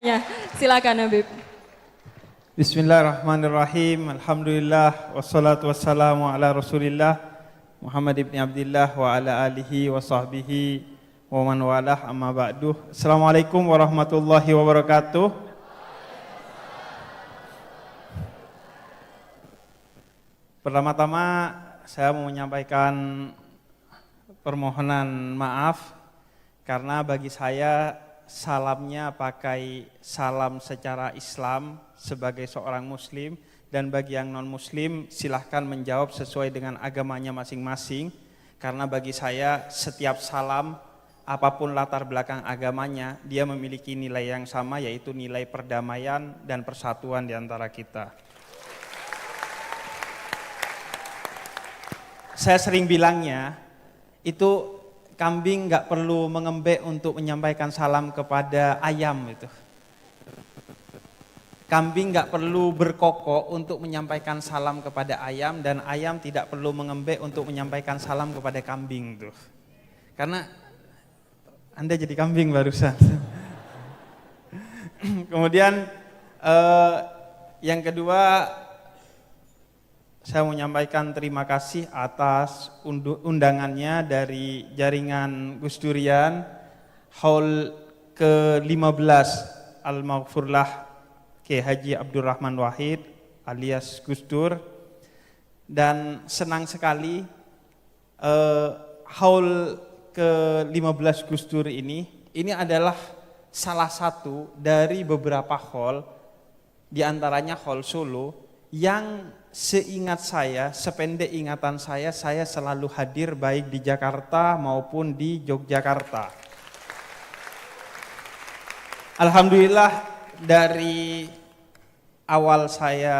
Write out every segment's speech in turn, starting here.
Ya, silakan Habib. Bismillahirrahmanirrahim. Alhamdulillah wassalatu wassalamu ala Rasulillah Muhammad ibn Abdullah wa ala alihi wa sahbihi wa man walah, amma ba'du. Assalamualaikum warahmatullahi wabarakatuh. Pertama-tama saya mau menyampaikan permohonan maaf karena bagi saya salamnya pakai salam secara Islam sebagai seorang muslim, dan bagi yang non muslim silahkan menjawab sesuai dengan agamanya masing-masing, karena bagi saya setiap salam apapun latar belakang agamanya dia memiliki nilai yang sama, yaitu nilai perdamaian dan persatuan di antara kita. Saya sering bilangnya itu kambing nggak perlu mengembek untuk menyampaikan salam kepada ayam itu. Kambing nggak perlu berkokok untuk menyampaikan salam kepada ayam, dan ayam tidak perlu mengembek untuk menyampaikan salam kepada kambing tuh. Karena Anda jadi kambing barusan. Kemudian yang kedua, saya mau menyampaikan terima kasih atas undangannya dari jaringan Gus Durian, Haul ke-15 Al-Maghfurlah Kiai Haji Abdurrahman Wahid alias Gus Dur. Dan senang sekali Haul ke-15 Gus Dur ini adalah salah satu dari beberapa haul, diantaranya Haul Solo, yang seingat saya, sependek ingatan saya selalu hadir baik di Jakarta maupun di Yogyakarta. Alhamdulillah dari awal saya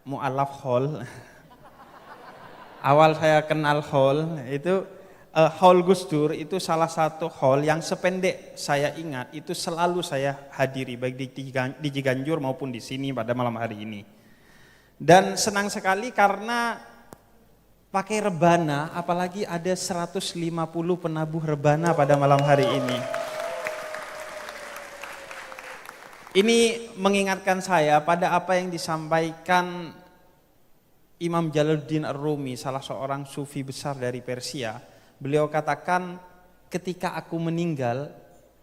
mu'alaf hall, awal saya kenal hall itu, Haul Gus Dur itu salah satu haul yang sependek saya ingat itu selalu saya hadiri baik di Ciganjur maupun di sini pada malam hari ini. Dan senang sekali karena pakai rebana, apalagi ada 150 penabuh rebana pada malam hari ini. Ini mengingatkan saya pada apa yang disampaikan Imam Jalaluddin Ar-Rumi, salah seorang sufi besar dari Persia. Beliau katakan, ketika aku meninggal,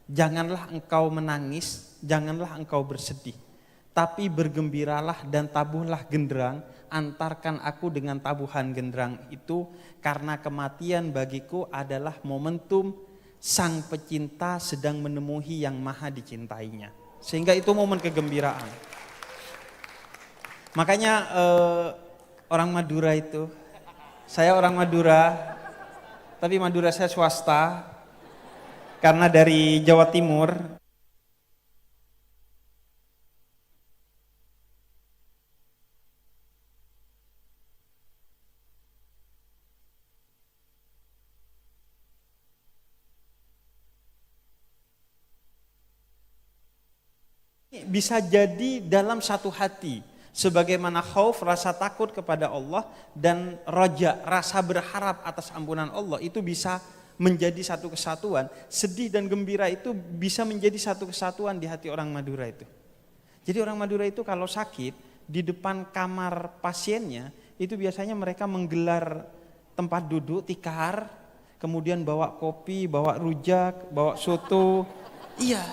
janganlah engkau menangis, janganlah engkau bersedih, tapi bergembiralah dan tabuhlah genderang, antarkan aku dengan tabuhan genderang itu, karena kematian bagiku adalah momentum sang pecinta sedang menemui yang maha dicintainya. Sehingga itu momen kegembiraan. Makanya orang Madura itu, saya orang Madura, tapi Madura saya swasta, karena dari Jawa Timur. Bisa jadi dalam satu hati, sebagaimana khauf, rasa takut kepada Allah, dan roja, rasa berharap atas ampunan Allah, itu bisa menjadi satu kesatuan. Sedih dan gembira itu bisa menjadi satu kesatuan di hati orang Madura itu. Jadi orang Madura itu kalau sakit, di depan kamar pasiennya itu biasanya mereka menggelar tempat duduk tikar, kemudian bawa kopi, bawa rujak, bawa soto. Iya,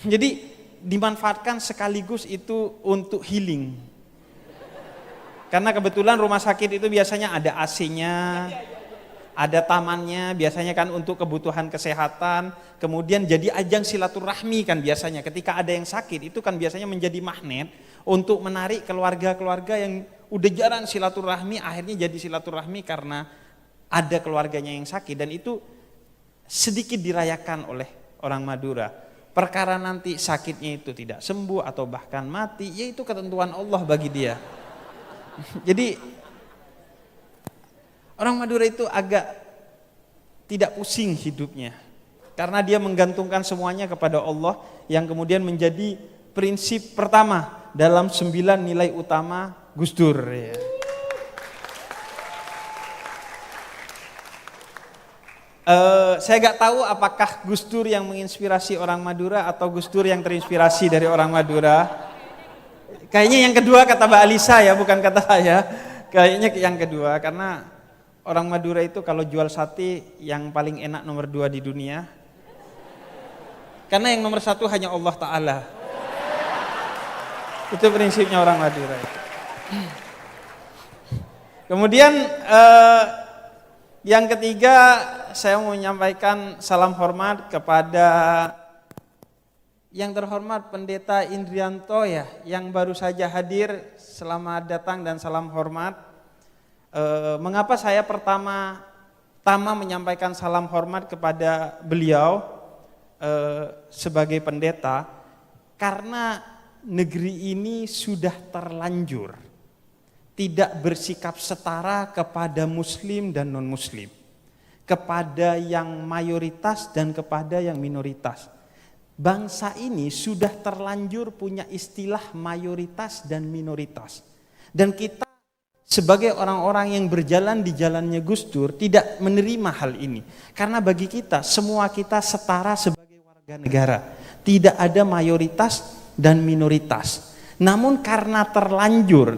jadi dimanfaatkan sekaligus itu untuk healing. Karena kebetulan rumah sakit itu biasanya ada AC-nya, ada tamannya, biasanya kan untuk kebutuhan kesehatan. Kemudian jadi ajang silaturahmi kan biasanya. Ketika ada yang sakit itu kan biasanya menjadi magnet untuk menarik keluarga-keluarga yang udah jarang silaturahmi, akhirnya jadi silaturahmi karena ada keluarganya yang sakit. Dan itu sedikit dirayakan oleh orang Madura. Perkara nanti sakitnya itu tidak sembuh atau bahkan mati, ya itu ketentuan Allah bagi dia. Jadi orang Madura itu agak tidak pusing hidupnya, karena dia menggantungkan semuanya kepada Allah, yang kemudian menjadi prinsip pertama dalam 9 nilai utama Gus Dur. Ya. Saya nggak tahu apakah Gus Dur yang menginspirasi orang Madura atau Gus Dur yang terinspirasi dari orang Madura. Kayaknya yang kedua kata Mbak Alisa ya, bukan kata saya. Kayaknya yang kedua, karena orang Madura itu kalau jual sate yang paling enak nomor 2 di dunia. Karena yang nomor 1 hanya Allah Ta'ala. Itu prinsipnya orang Madura itu. Kemudian yang ketiga, saya mau menyampaikan salam hormat kepada yang terhormat Pendeta Indrianto ya, yang baru saja hadir. Selamat datang dan salam hormat. Mengapa saya pertama menyampaikan salam hormat kepada beliau sebagai pendeta? Karena negeri ini sudah terlanjur tidak bersikap setara kepada muslim dan non muslim, kepada yang mayoritas dan kepada yang minoritas. Bangsa ini sudah terlanjur punya istilah mayoritas dan minoritas. Dan kita sebagai orang-orang yang berjalan di jalannya Gus Dur tidak menerima hal ini. Karena bagi kita, semua kita setara sebagai warga negara. Tidak ada mayoritas dan minoritas. Namun karena terlanjur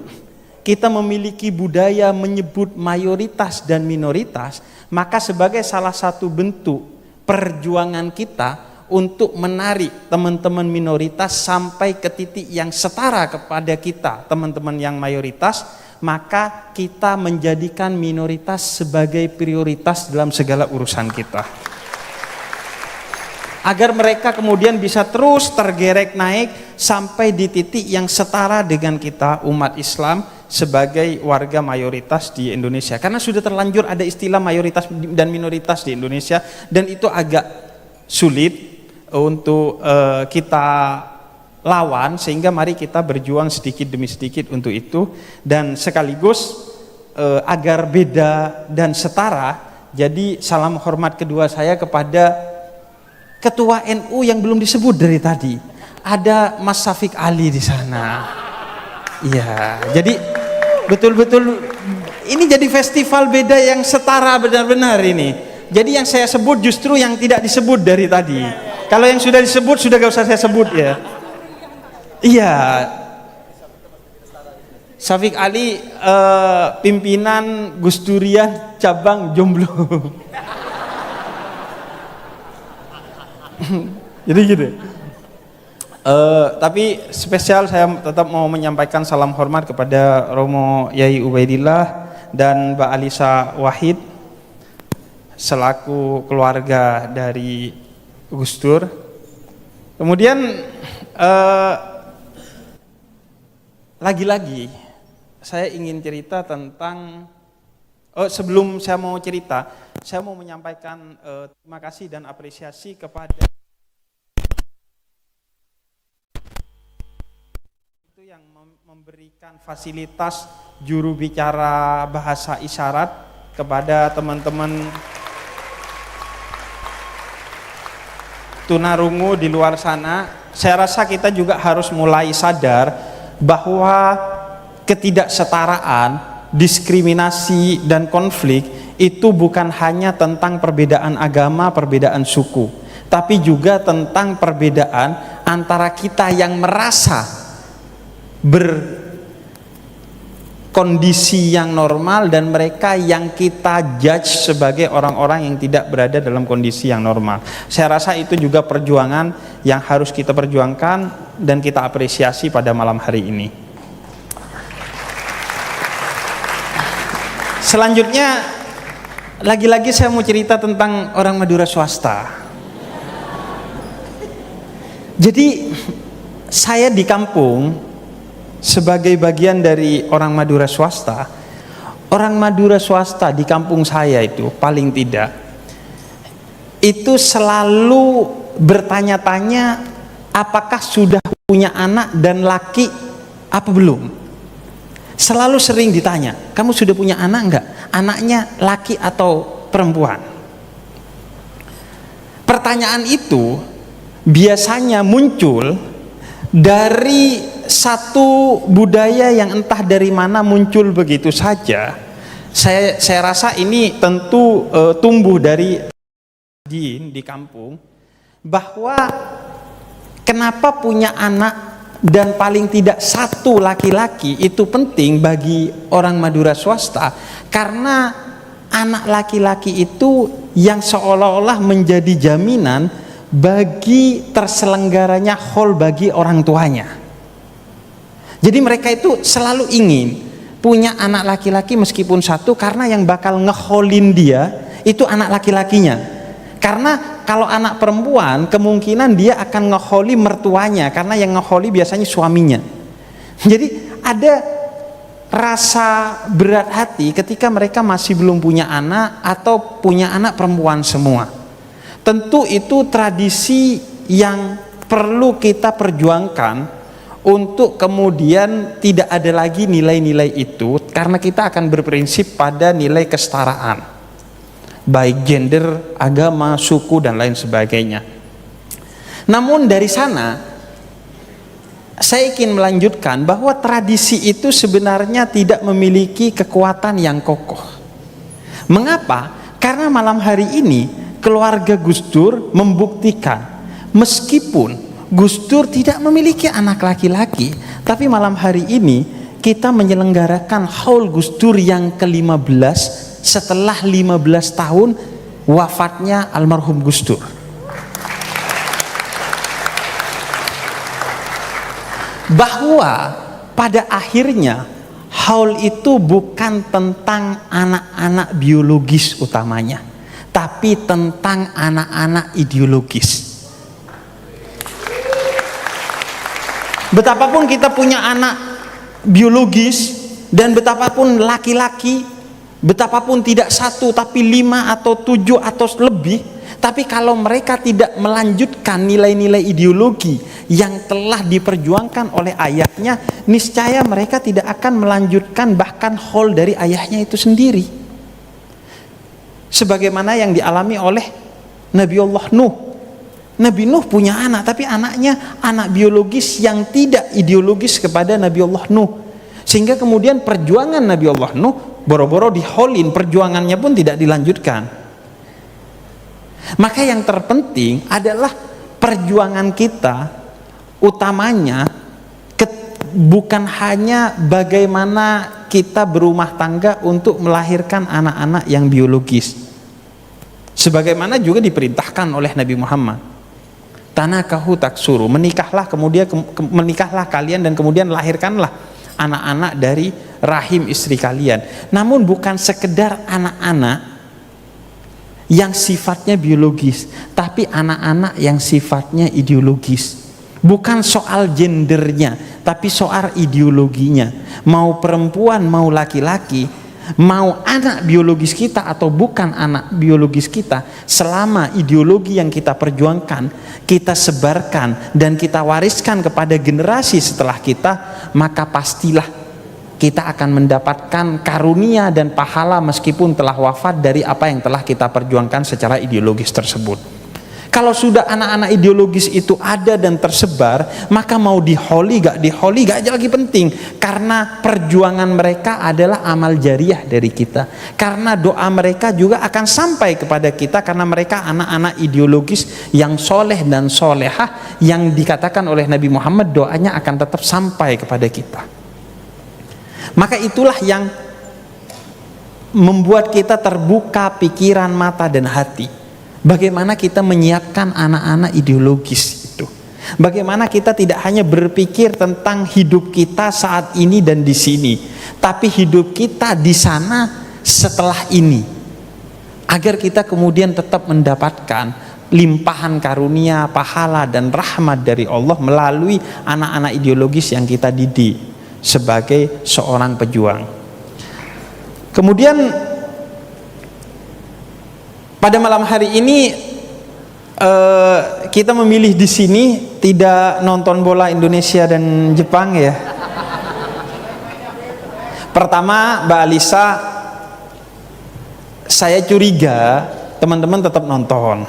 kita memiliki budaya menyebut mayoritas dan minoritas, maka sebagai salah satu bentuk perjuangan kita untuk menarik teman-teman minoritas sampai ke titik yang setara kepada kita, teman-teman yang mayoritas, maka kita menjadikan minoritas sebagai prioritas dalam segala urusan kita. Agar mereka kemudian bisa terus tergerek naik sampai di titik yang setara dengan kita umat Islam sebagai warga mayoritas di Indonesia. Karena sudah terlanjur ada istilah mayoritas dan minoritas di Indonesia, dan itu agak sulit untuk kita lawan, sehingga mari kita berjuang sedikit demi sedikit untuk itu. Dan sekaligus agar beda dan setara, jadi salam hormat kedua saya kepada Ketua NU yang belum disebut dari tadi. Ada Mas Syafiq Ali di sana. Iya, jadi betul-betul ini jadi festival beda yang setara benar-benar ini. Jadi yang saya sebut justru yang tidak disebut dari tadi. Kalau yang sudah disebut sudah gak usah saya sebut ya. Iya. Syafiq Ali pimpinan Gus Durian cabang Jomblo. Jadi gitu. Tapi spesial saya tetap mau menyampaikan salam hormat kepada Romo Yai Ubaidillah dan Mbak Alisa Wahid selaku keluarga dari Gus Dur. Kemudian lagi-lagi saya ingin cerita tentang sebelum saya mau cerita, saya mau menyampaikan terima kasih dan apresiasi kepada itu yang memberikan fasilitas juru bicara bahasa isyarat kepada teman-teman tunarungu di luar sana. Saya rasa kita juga harus mulai sadar bahwa ketidaksetaraan, diskriminasi dan konflik itu bukan hanya tentang perbedaan agama, perbedaan suku, tapi juga tentang perbedaan antara kita yang merasa berkondisi yang normal dan mereka yang kita judge sebagai orang-orang yang tidak berada dalam kondisi yang normal. Saya rasa itu juga perjuangan yang harus kita perjuangkan dan kita apresiasi pada malam hari ini. Selanjutnya, lagi-lagi saya mau cerita tentang orang Madura swasta. Jadi saya di kampung sebagai bagian dari orang Madura swasta. Orang Madura swasta di kampung saya itu paling tidak itu selalu bertanya-tanya apakah sudah punya anak dan laki apa belum. Selalu sering ditanya, kamu sudah punya anak enggak? Anaknya laki atau perempuan? Pertanyaan itu biasanya muncul dari satu budaya yang entah dari mana muncul begitu saja. Saya rasa ini tentu tumbuh dari di kampung, bahwa kenapa punya anak dan paling tidak satu laki-laki itu penting bagi orang Madura swasta, karena anak laki-laki itu yang seolah-olah menjadi jaminan bagi terselenggaranya haul bagi orang tuanya. Jadi mereka itu selalu ingin punya anak laki-laki meskipun satu, karena yang bakal ngeholin dia itu anak laki-lakinya. Karena kalau anak perempuan kemungkinan dia akan ngeholi mertuanya, karena yang ngeholi biasanya suaminya. Jadi ada rasa berat hati ketika mereka masih belum punya anak atau punya anak perempuan semua. Tentu itu tradisi yang perlu kita perjuangkan untuk kemudian tidak ada lagi nilai-nilai itu, karena kita akan berprinsip pada nilai kesetaraan, baik gender, agama, suku, dan lain sebagainya. Namun dari sana saya ingin melanjutkan bahwa tradisi itu sebenarnya tidak memiliki kekuatan yang kokoh. Mengapa? Karena malam hari ini keluarga Gus Dur membuktikan, meskipun Gus Dur tidak memiliki anak laki-laki, tapi malam hari ini kita menyelenggarakan haul Gus Dur yang ke-15 setelah 15 tahun wafatnya almarhum Gus Dur. Bahwa pada akhirnya haul itu bukan tentang anak-anak biologis utamanya, tapi tentang anak-anak ideologis. Betapapun kita punya anak biologis dan betapapun laki-laki, betapapun tidak satu tapi 5 atau 7 atau lebih, tapi kalau mereka tidak melanjutkan nilai-nilai ideologi yang telah diperjuangkan oleh ayahnya, niscaya mereka tidak akan melanjutkan bahkan haul dari ayahnya itu sendiri. Sebagaimana yang dialami oleh Nabiullah Nuh. Nabi Nuh punya anak, tapi anaknya anak biologis yang tidak ideologis kepada Nabiullah Nuh, sehingga kemudian perjuangan Nabiullah Nuh boro-boro diholin, perjuangannya pun tidak dilanjutkan. Maka yang terpenting adalah perjuangan kita utamanya bukan hanya bagaimana kita berumah tangga untuk melahirkan anak-anak yang biologis, sebagaimana juga diperintahkan oleh Nabi Muhammad, tanakahu taksuru, menikahlah, kemudian menikahlah kalian dan kemudian lahirkanlah anak-anak dari rahim istri kalian. Namun bukan sekedar anak-anak yang sifatnya biologis, tapi anak-anak yang sifatnya ideologis. Bukan soal gendernya, tapi soal ideologinya. Mau perempuan, mau laki-laki, mau anak biologis kita atau bukan anak biologis kita, selama ideologi yang kita perjuangkan, kita sebarkan dan kita wariskan kepada generasi setelah kita, maka pastilah kita akan mendapatkan karunia dan pahala meskipun telah wafat dari apa yang telah kita perjuangkan secara ideologis tersebut. Kalau sudah anak-anak ideologis itu ada dan tersebar, maka mau diholi gak diholi gak aja lagi penting, karena perjuangan mereka adalah amal jariah dari kita, karena doa mereka juga akan sampai kepada kita, karena mereka anak-anak ideologis yang soleh dan solehah, yang dikatakan oleh Nabi Muhammad doanya akan tetap sampai kepada kita. Maka itulah yang membuat kita terbuka pikiran, mata, dan hati. Bagaimana kita menyiapkan anak-anak ideologis itu. Bagaimana kita tidak hanya berpikir tentang hidup kita saat ini dan di sini, tapi hidup kita di sana setelah ini, agar kita kemudian tetap mendapatkan limpahan karunia, pahala, dan rahmat dari Allah melalui anak-anak ideologis yang kita didik sebagai seorang pejuang. Kemudian pada malam hari ini kita memilih di sini tidak nonton bola Indonesia dan Jepang ya. Pertama, Mbak Alisa, saya curiga teman-teman tetap nonton.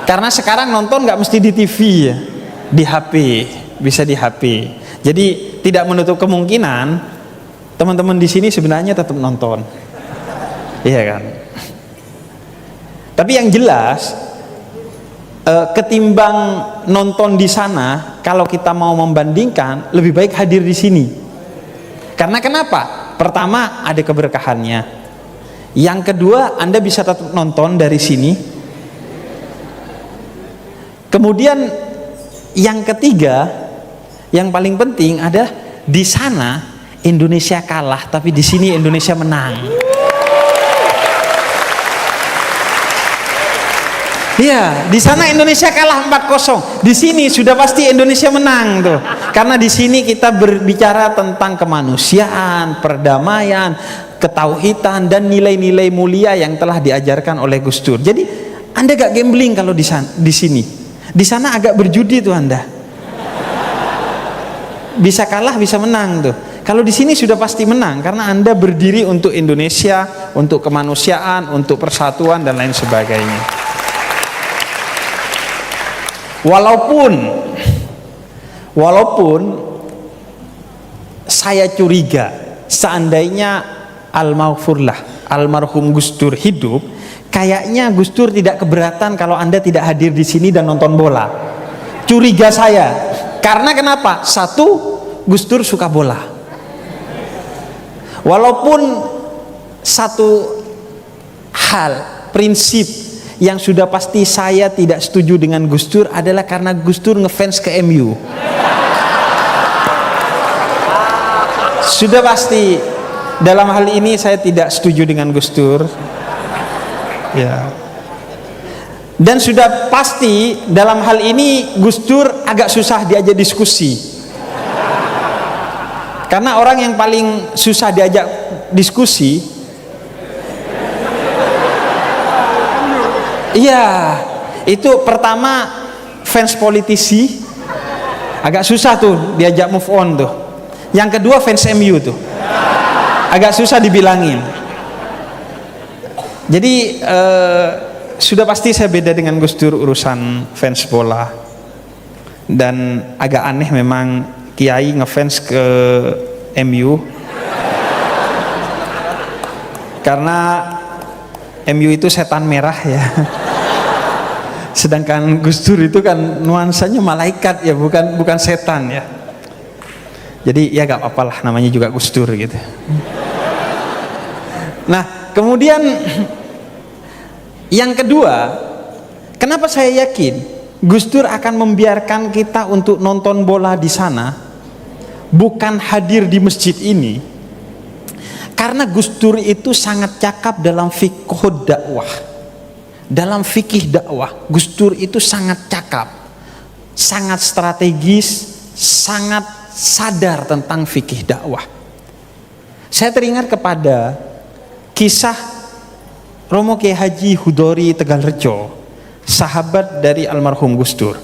Karena sekarang nonton nggak mesti di TV ya, di HP, bisa di HP. Jadi tidak menutup kemungkinan teman-teman di sini sebenarnya tetap nonton. Iya kan? Tapi yang jelas ketimbang nonton di sana, kalau kita mau membandingkan lebih baik hadir di sini. Karena kenapa? Pertama, ada keberkahannya. Yang kedua, Anda bisa tetap nonton dari sini. Kemudian yang ketiga, yang paling penting adalah di sana Indonesia kalah, tapi di sini Indonesia menang. Iya, di sana Indonesia kalah 4-0. Di sini sudah pasti Indonesia menang tuh. Karena di sini kita berbicara tentang kemanusiaan, perdamaian, ketauhidan dan nilai-nilai mulia yang telah diajarkan oleh Gus Dur. Jadi Anda gak gambling kalau di sini. Di sana agak berjudi tuh Anda. Bisa kalah, bisa menang tuh. Kalau di sini sudah pasti menang karena Anda berdiri untuk Indonesia, untuk kemanusiaan, untuk persatuan dan lain sebagainya. Walaupun saya curiga seandainya almarhum Gus Dur hidup, kayaknya Gus Dur tidak keberatan kalau Anda tidak hadir di sini dan nonton bola. Curiga saya. Karena kenapa? Satu, Gus Dur suka bola. Walaupun satu hal, prinsip yang sudah pasti saya tidak setuju dengan Gus Dur adalah karena Gus Dur ngefans ke MU. Sudah pasti dalam hal ini saya tidak setuju dengan Gus Dur. Ya. Dan sudah pasti dalam hal ini Gus Dur agak susah diajak diskusi. Karena orang yang paling susah diajak diskusi, iya, itu pertama fans politisi, agak susah tuh diajak move on tuh. Yang kedua fans MU tuh, agak susah dibilangin. Jadi sudah pasti saya beda dengan Gus Dur urusan fans bola. Dan agak aneh memang Kiai ngefans ke MU, karena MU itu setan merah ya. Sedangkan Gus Dur itu kan nuansanya malaikat ya, bukan setan ya. Jadi ya gak apa-apalah, namanya juga Gus Dur gitu. Nah kemudian yang kedua, kenapa saya yakin Gus Dur akan membiarkan kita untuk nonton bola di sana, bukan hadir di masjid ini? Karena Gus Dur itu sangat cakap dalam fikih dakwah. Dalam fikih dakwah, Gus Dur itu sangat cakap, sangat strategis, sangat sadar tentang fikih dakwah. Saya teringat kepada kisah Romo Kiai Haji Hudori Tegalrejo, sahabat dari almarhum Gus Dur.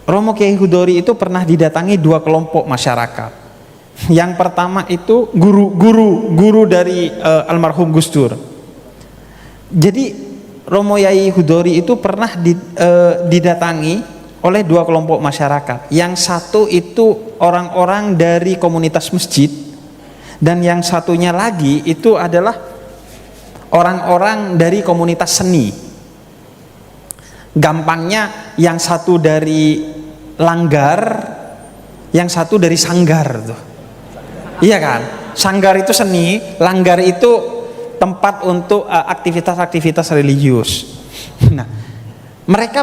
Romo Kiai Hudori itu pernah didatangi dua kelompok masyarakat. Yang pertama itu guru dari almarhum Gus Dur. Jadi Romo Yai Hudori itu pernah didatangi oleh dua kelompok masyarakat. Yang satu itu orang-orang dari komunitas masjid, dan yang satunya lagi itu adalah orang-orang dari komunitas seni. Gampangnya yang satu dari langgar, yang satu dari sanggar tuh. Iya kan? Sanggar itu seni, langgar itu tempat untuk aktivitas-aktivitas religius. Nah, mereka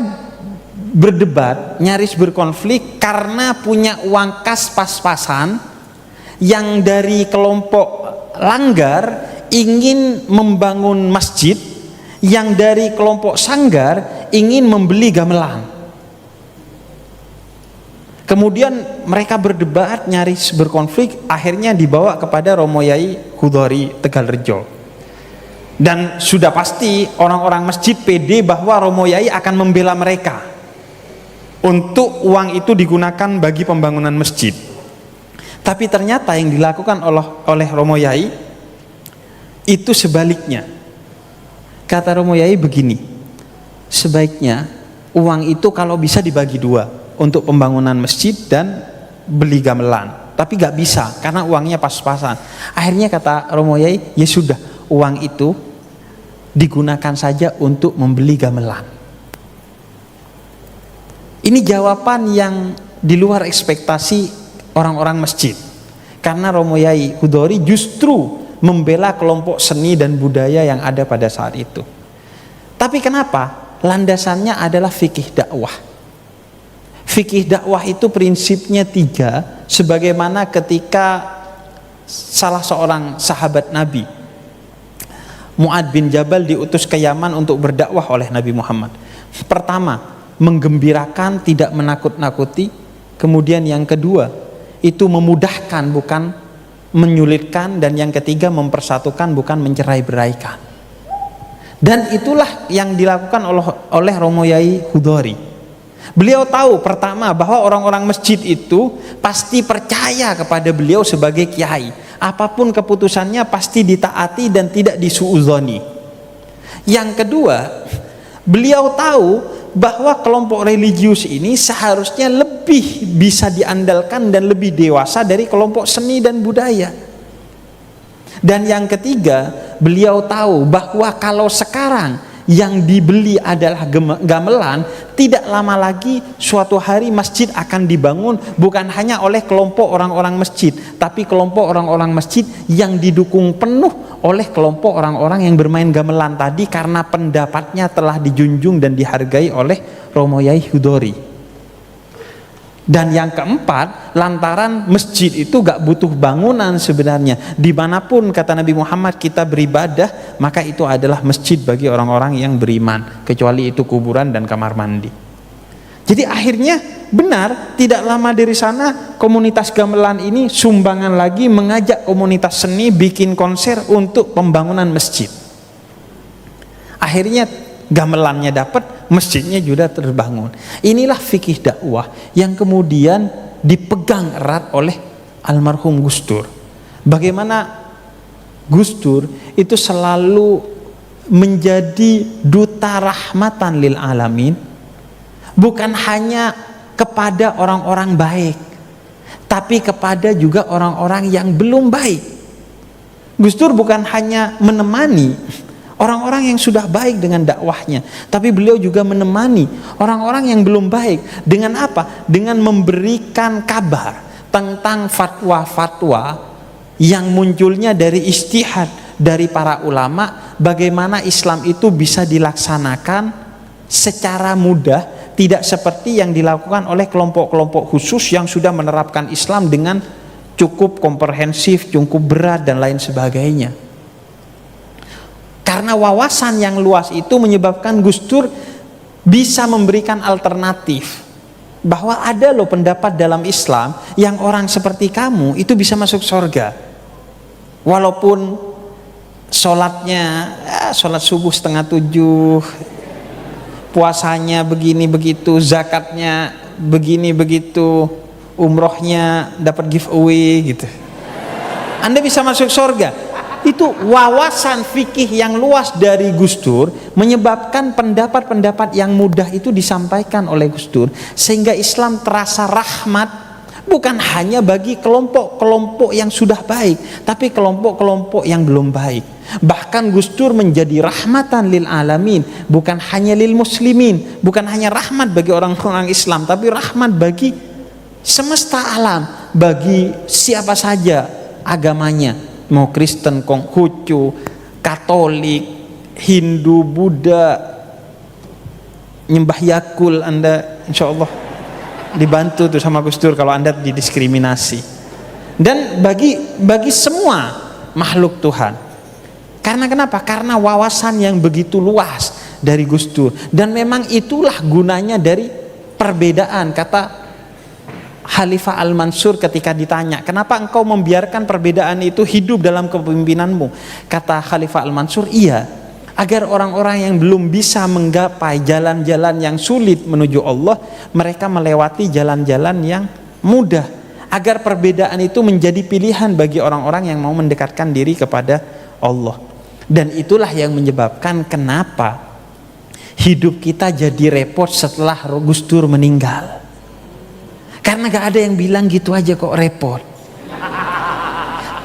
berdebat, nyaris berkonflik karena punya uang kas pas-pasan. Yang dari kelompok langgar ingin membangun masjid, yang dari kelompok sanggar ingin membeli gamelan. Kemudian mereka berdebat, nyaris berkonflik, akhirnya dibawa kepada Romo Yai Hudori Tegalrejo. Dan sudah pasti orang-orang masjid pede bahwa Romo Yai akan membela mereka untuk uang itu digunakan bagi pembangunan masjid. Tapi ternyata yang dilakukan oleh Romo Yai itu sebaliknya. Kata Romo Yai begini, sebaiknya uang itu kalau bisa dibagi dua, untuk pembangunan masjid dan beli gamelan. Tapi gak bisa karena uangnya pas-pasan. Akhirnya kata Romo Yai, ya sudah, uang itu digunakan saja untuk membeli gamelan. Ini jawaban yang di luar ekspektasi orang-orang masjid. Karena Romo Yai Hudori justru membela kelompok seni dan budaya yang ada pada saat itu. Tapi kenapa? Landasannya adalah fikih dakwah. Fikih dakwah itu prinsipnya 3, sebagaimana ketika salah seorang sahabat Nabi, Mu'ad bin Jabal, diutus ke Yaman untuk berdakwah oleh Nabi Muhammad. Pertama, menggembirakan, tidak menakut-nakuti. Kemudian yang kedua, itu memudahkan bukan menyulitkan, dan yang ketiga mempersatukan bukan mencerai-beraikan. Dan itulah yang dilakukan oleh Romo Yai Hudori. Beliau tahu pertama bahwa orang-orang masjid itu pasti percaya kepada beliau sebagai kiai. Apapun keputusannya pasti ditaati dan tidak disuudzoni. Yang kedua, beliau tahu bahwa kelompok religius ini seharusnya lebih bisa diandalkan dan lebih dewasa dari kelompok seni dan budaya. Dan yang ketiga, beliau tahu bahwa kalau sekarang yang dibeli adalah gamelan, tidak lama lagi suatu hari masjid akan dibangun bukan hanya oleh kelompok orang-orang masjid, tapi kelompok orang-orang masjid yang didukung penuh oleh kelompok orang-orang yang bermain gamelan tadi, karena pendapatnya telah dijunjung dan dihargai oleh Romo Yai Hudori. Dan yang keempat, lantaran masjid itu gak butuh bangunan sebenarnya. Dimanapun kata Nabi Muhammad kita beribadah, maka itu adalah masjid bagi orang-orang yang beriman, kecuali itu kuburan dan kamar mandi. Jadi akhirnya benar, tidak lama dari sana komunitas gamelan ini sumbangan lagi mengajak komunitas seni bikin konser untuk pembangunan masjid. Akhirnya gamelannya dapat, masjidnya juga terbangun. Inilah fikih dakwah yang kemudian dipegang erat oleh almarhum Gus Dur. Bagaimana Gus Dur itu selalu menjadi duta rahmatan lil alamin, bukan hanya kepada orang-orang baik, tapi kepada juga orang-orang yang belum baik. Gus Dur bukan hanya menemani orang-orang yang sudah baik dengan dakwahnya, tapi beliau juga menemani orang-orang yang belum baik. Dengan apa? Dengan memberikan kabar tentang fatwa-fatwa yang munculnya dari ijtihad dari para ulama, bagaimana Islam itu bisa dilaksanakan secara mudah, tidak seperti yang dilakukan oleh kelompok-kelompok khusus yang sudah menerapkan Islam dengan cukup komprehensif, cukup berat dan lain sebagainya. Karena wawasan yang luas itu menyebabkan Gus Dur bisa memberikan alternatif, bahwa ada loh pendapat dalam Islam yang orang seperti kamu itu bisa masuk surga, walaupun sholatnya sholat subuh 6:30, puasanya begini begitu, zakatnya begini begitu, umrohnya dapat giveaway gitu. Anda bisa masuk surga. Itu wawasan fikih yang luas dari Gus Dur menyebabkan pendapat-pendapat yang mudah itu disampaikan oleh Gus Dur, sehingga Islam terasa rahmat bukan hanya bagi kelompok-kelompok yang sudah baik, tapi kelompok-kelompok yang belum baik. Bahkan Gus Dur menjadi rahmatan lil alamin, bukan hanya lil muslimin, bukan hanya rahmat bagi orang-orang Islam, tapi rahmat bagi semesta alam, bagi siapa saja agamanya, mau Kristen, Konghucu, Katolik, Hindu, Buddha, nyembah Yakul. Anda insya Allah dibantu tuh sama Gus Dur kalau Anda didiskriminasi. Dan bagi semua makhluk Tuhan. Karena kenapa? Karena wawasan yang begitu luas dari Gus Dur. Dan memang itulah gunanya dari perbedaan. Kata Khalifah Al-Mansur ketika ditanya, kenapa engkau membiarkan perbedaan itu hidup dalam kepemimpinanmu? Kata Khalifah Al-Mansur, iya, agar orang-orang yang belum bisa menggapai jalan-jalan yang sulit menuju Allah, mereka melewati jalan-jalan yang mudah, agar perbedaan itu menjadi pilihan bagi orang-orang yang mau mendekatkan diri kepada Allah. Dan itulah yang menyebabkan kenapa hidup kita jadi repot setelah Gus Dur meninggal. Karena gak ada yang bilang gitu aja kok repot.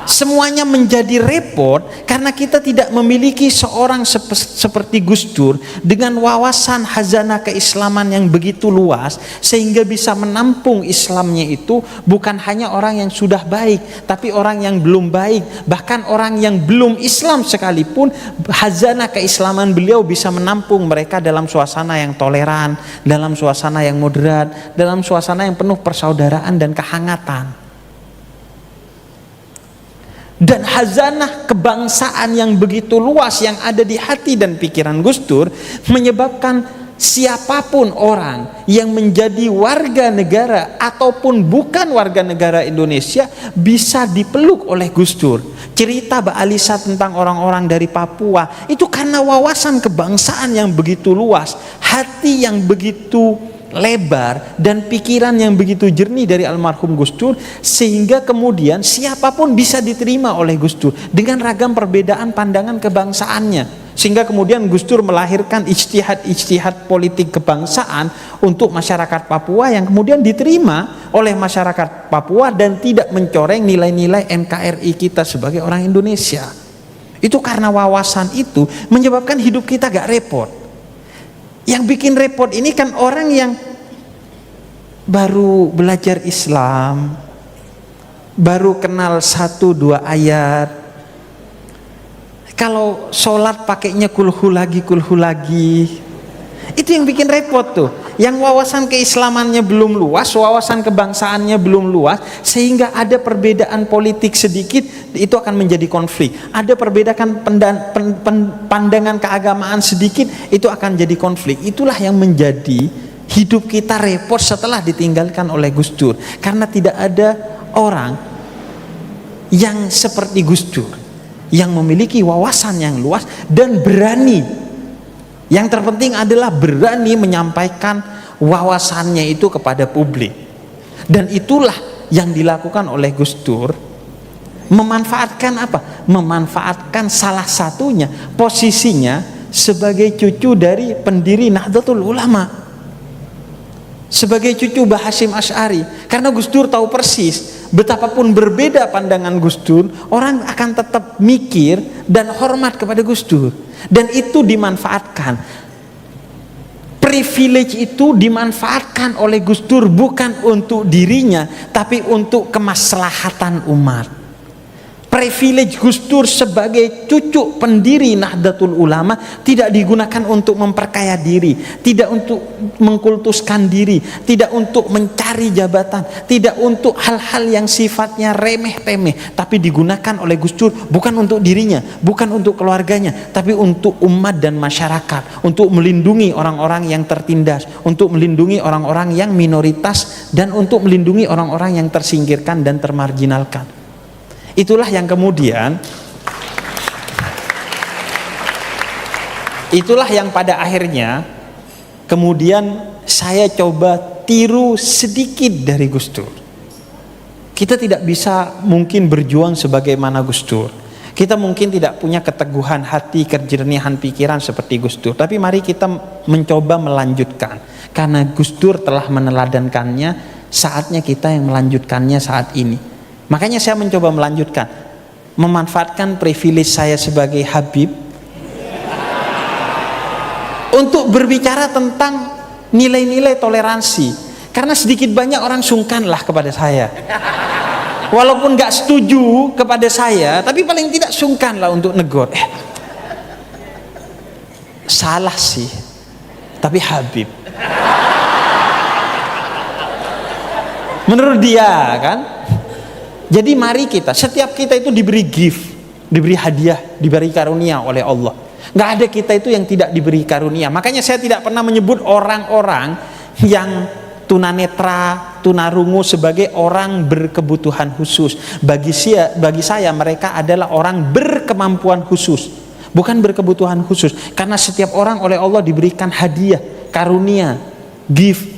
semuanya menjadi repot karena kita tidak memiliki seorang seperti Gus Dur dengan wawasan khazanah keislaman yang begitu luas sehingga bisa menampung Islamnya itu bukan hanya orang yang sudah baik, tapi orang yang belum baik, bahkan orang yang belum Islam sekalipun khazanah keislaman beliau bisa menampung mereka dalam suasana yang toleran, dalam suasana yang moderat, dalam suasana yang penuh persaudaraan dan kehangatan. Dan khazanah kebangsaan yang begitu luas yang ada di hati dan pikiran Gus Dur menyebabkan siapapun orang yang menjadi warga negara ataupun bukan warga negara Indonesia bisa dipeluk oleh Gus Dur. Cerita Mbak Alisa tentang orang-orang dari Papua itu karena wawasan kebangsaan yang begitu luas, hati yang begitu lebar dan pikiran yang begitu jernih dari almarhum Gus Dur, sehingga kemudian siapapun bisa diterima oleh Gus Dur dengan ragam perbedaan pandangan kebangsaannya, sehingga kemudian Gus Dur melahirkan ijtihad politik kebangsaan untuk masyarakat Papua yang kemudian diterima oleh masyarakat Papua dan tidak mencoreng nilai-nilai NKRI kita sebagai orang Indonesia. Itu karena wawasan itu menyebabkan hidup kita gak repot. Yang bikin repot ini kan orang yang baru belajar Islam, baru kenal 1-2 ayat. Kalau sholat pakainya kulhu lagi. Itu yang bikin repot tuh. Yang wawasan keislamannya belum luas, wawasan kebangsaannya belum luas, sehingga ada perbedaan politik sedikit, itu akan menjadi konflik. Ada perbedaan pandangan keagamaan sedikit, itu akan jadi konflik. Itulah yang menjadi hidup kita repot setelah ditinggalkan oleh Gus Dur. Karena tidak ada orang yang seperti Gus Dur, yang memiliki wawasan yang luas dan berani. Yang terpenting adalah berani menyampaikan wawasannya itu kepada publik. Dan itulah yang dilakukan oleh Gus Dur. Memanfaatkan apa? Memanfaatkan salah satunya posisinya sebagai cucu dari pendiri Nahdlatul Ulama, sebagai cucu Mbah Hasyim Asy'ari. Karena Gus Dur tahu persis betapapun berbeda pandangan Gus Dur, orang akan tetap mikir dan hormat kepada Gus Dur. Dan itu dimanfaatkan. Privilege itu dimanfaatkan oleh Gus Dur bukan untuk dirinya, tapi untuk kemaslahatan umat. Privilege Gus Dur sebagai cucu pendiri Nahdlatul Ulama tidak digunakan untuk memperkaya diri, tidak untuk mengkultuskan diri, tidak untuk mencari jabatan, tidak untuk hal-hal yang sifatnya remeh-temeh, tapi digunakan oleh Gus Dur bukan untuk dirinya, bukan untuk keluarganya, tapi untuk umat dan masyarakat, untuk melindungi orang-orang yang tertindas, untuk melindungi orang-orang yang minoritas, dan untuk melindungi orang-orang yang tersingkirkan dan termarginalkan. Itulah yang kemudian, itulah yang pada akhirnya kemudian saya coba tiru sedikit dari Gus Dur. Kita tidak bisa mungkin berjuang sebagaimana Gus Dur. Kita mungkin tidak punya keteguhan hati, kejernihan pikiran seperti Gus Dur. Tapi mari kita mencoba melanjutkan. Karena Gus Dur telah meneladankannya, saatnya kita yang melanjutkannya saat ini. Makanya saya mencoba melanjutkan, memanfaatkan privilege saya sebagai Habib untuk berbicara tentang nilai-nilai toleransi. Karena sedikit banyak orang sungkanlah kepada saya, walaupun gak setuju kepada saya, tapi paling tidak sungkanlah untuk negur. Salah sih, tapi Habib. Menurut dia kan. Jadi mari kita, setiap kita itu diberi gift, diberi hadiah, diberi karunia oleh Allah. Nggak ada kita itu yang tidak diberi karunia. Makanya saya tidak pernah menyebut orang-orang yang tunanetra, tunarungu sebagai orang berkebutuhan khusus. Bagi saya mereka adalah orang berkemampuan khusus, bukan berkebutuhan khusus. Karena setiap orang oleh Allah diberikan hadiah, karunia, gift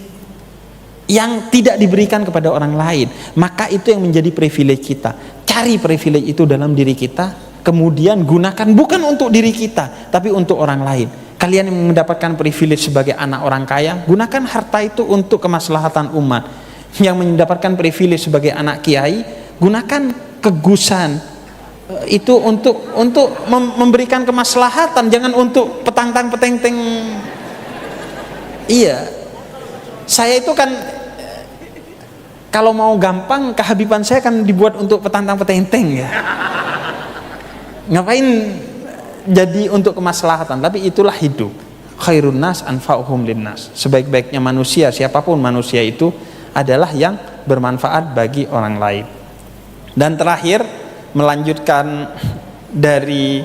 yang tidak diberikan kepada orang lain. Maka itu yang menjadi privilege kita. Cari privilege itu dalam diri kita, kemudian gunakan bukan untuk diri kita, tapi untuk orang lain. Kalian yang mendapatkan privilege sebagai anak orang kaya, gunakan harta itu untuk kemaslahatan umat. Yang mendapatkan privilege sebagai anak kiai, gunakan kegusan, itu untuk memberikan kemaslahatan, jangan untuk petang-tang peteng-teng. Iya, saya itu kan kalau mau gampang, kehabiban saya kan dibuat untuk petang-tang peteng-teng ya. Ngapain jadi untuk kemaslahatan? Tapi itulah hidup. Khairun nas anfa'uhum linnas. Sebaik-baiknya manusia, siapapun manusia itu adalah yang bermanfaat bagi orang lain. Dan terakhir, melanjutkan dari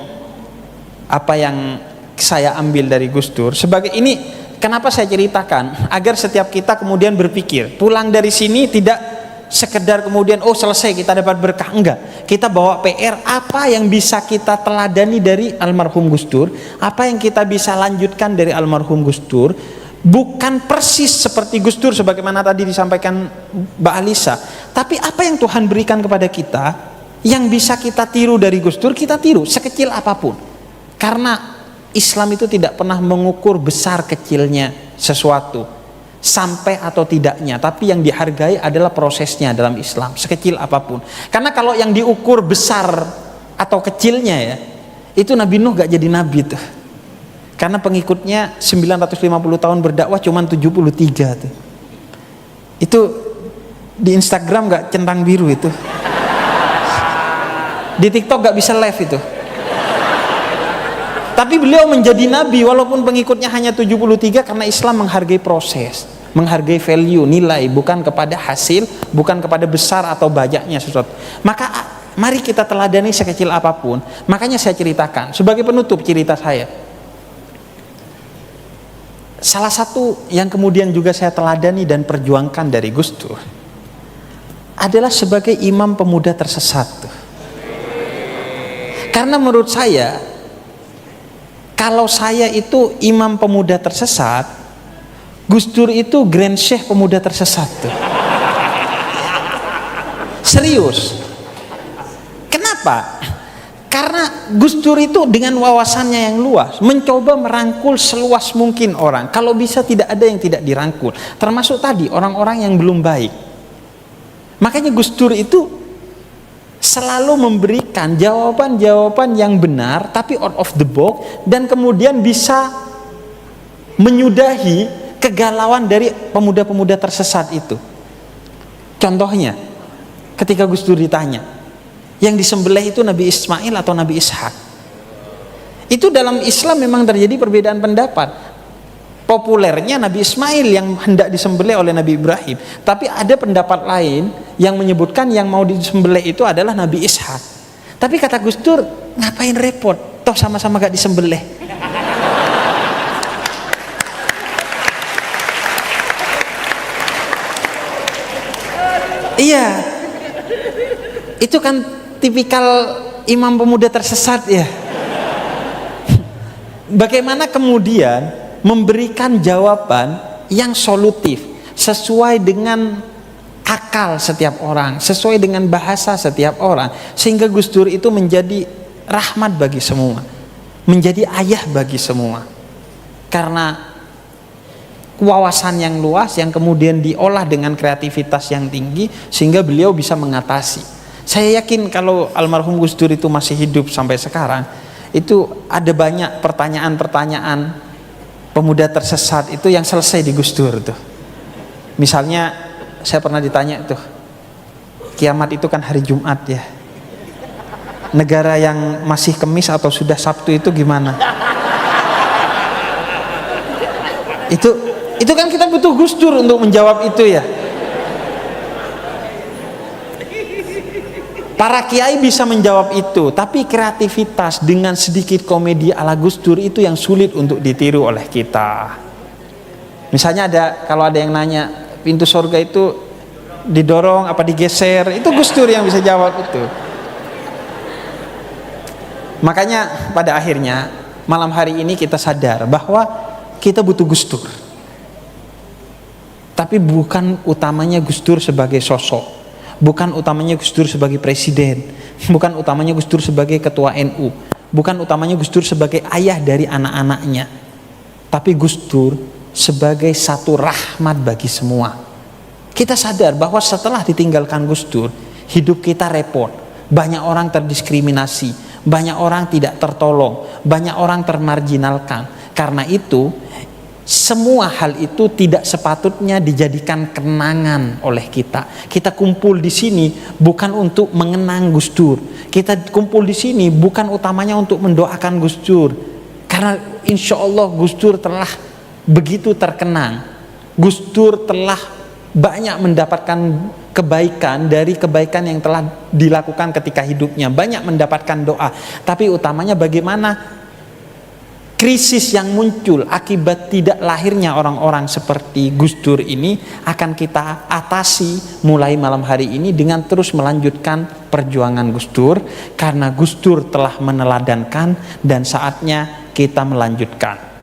apa yang saya ambil dari Gus Dur. Sebagai ini, kenapa saya ceritakan? Agar setiap kita kemudian berpikir, pulang dari sini tidak sekedar kemudian selesai kita dapat berkah, enggak. Kita bawa PR, apa yang bisa kita teladani dari almarhum Gus Dur, apa yang kita bisa lanjutkan dari almarhum Gus Dur. Bukan persis seperti Gus Dur sebagaimana tadi disampaikan Mbak Alisa, tapi apa yang Tuhan berikan kepada kita yang bisa kita tiru dari Gus Dur, kita tiru sekecil apapun. Karena Islam itu tidak pernah mengukur besar kecilnya sesuatu, sampai atau tidaknya, tapi yang dihargai adalah prosesnya dalam Islam, sekecil apapun. Karena kalau yang diukur besar atau kecilnya ya, itu Nabi Nuh gak jadi nabi tuh. Karena pengikutnya 950 tahun berdakwah cuma 73 tuh. Itu di Instagram gak centang biru itu. Di TikTok gak bisa live itu. Tapi beliau menjadi nabi walaupun pengikutnya hanya 73, karena Islam menghargai proses, menghargai value, nilai, bukan kepada hasil, bukan kepada besar atau banyaknya sesuatu. Maka mari kita teladani sekecil apapun. Makanya saya ceritakan sebagai penutup cerita saya. Salah satu yang kemudian juga saya teladani dan perjuangkan dari Gus Dur adalah sebagai imam pemuda tersesat tuh. Karena menurut saya, kalau saya itu imam pemuda tersesat, Gus Dur itu Grand Syekh pemuda tersesat tuh. Serius. Kenapa? Karena Gus Dur itu dengan wawasannya yang luas mencoba merangkul seluas mungkin orang. Kalau bisa tidak ada yang tidak dirangkul, termasuk tadi orang-orang yang belum baik. Makanya Gus Dur itu selalu memberikan jawaban-jawaban yang benar tapi out of the box, dan kemudian bisa menyudahi kegalauan dari pemuda-pemuda tersesat itu. Contohnya, ketika Gus Dur ditanya, yang disembelih itu Nabi Ismail atau Nabi Ishak? Itu dalam Islam memang terjadi perbedaan pendapat. Populernya Nabi Ismail yang hendak disembelih oleh Nabi Ibrahim, tapi ada pendapat lain yang menyebutkan yang mau disembelih itu adalah Nabi Ishak. Tapi kata Gus Dur, ngapain repot, toh sama-sama gak disembelih. Iya, itu kan tipikal imam pemuda tersesat ya. Bagaimana kemudian memberikan jawaban yang solutif sesuai dengan akal setiap orang, sesuai dengan bahasa setiap orang, sehingga Gus Dur itu menjadi rahmat bagi semua, menjadi ayah bagi semua. Karena wawasan yang luas yang kemudian diolah dengan kreativitas yang tinggi, sehingga beliau bisa mengatasi. Saya yakin kalau almarhum Gus Dur itu masih hidup sampai sekarang, itu ada banyak pertanyaan-pertanyaan pemuda tersesat itu yang selesai di Gus Dur tuh. Misalnya saya pernah ditanya tuh, kiamat itu kan hari Jumat ya, negara yang masih Kemis atau sudah Sabtu itu gimana? Itu kan kita butuh Gus Dur untuk menjawab itu ya. Para kiai bisa menjawab itu, tapi kreativitas dengan sedikit komedi ala Gus Dur itu yang sulit untuk ditiru oleh kita. Misalnya kalau ada yang nanya, pintu surga itu didorong apa digeser, itu Gus Dur yang bisa jawab itu. Makanya pada akhirnya malam hari ini kita sadar bahwa kita butuh Gus Dur. Tapi bukan utamanya Gus Dur sebagai sosok, bukan utamanya Gus Dur sebagai presiden, bukan utamanya Gus Dur sebagai ketua NU, bukan utamanya Gus Dur sebagai ayah dari anak-anaknya, tapi Gus Dur sebagai satu rahmat bagi semua. Kita sadar bahwa setelah ditinggalkan Gus Dur, hidup kita repot. banyak orang terdiskriminasi, banyak orang tidak tertolong, banyak orang termarginalkan. Karena itu semua hal itu tidak sepatutnya dijadikan kenangan oleh kita. Kita kumpul di sini bukan untuk mengenang Gus Dur. Kita kumpul di sini bukan utamanya untuk mendoakan Gus Dur. Karena insya Allah Gus Dur telah begitu terkenang. Gus Dur telah banyak mendapatkan kebaikan dari kebaikan yang telah dilakukan ketika hidupnya. Banyak mendapatkan doa. Tapi utamanya bagaimana krisis yang muncul akibat tidak lahirnya orang-orang seperti Gus Dur ini akan kita atasi mulai malam hari ini dengan terus melanjutkan perjuangan Gus Dur, karena Gus Dur telah meneladankan dan saatnya kita melanjutkan.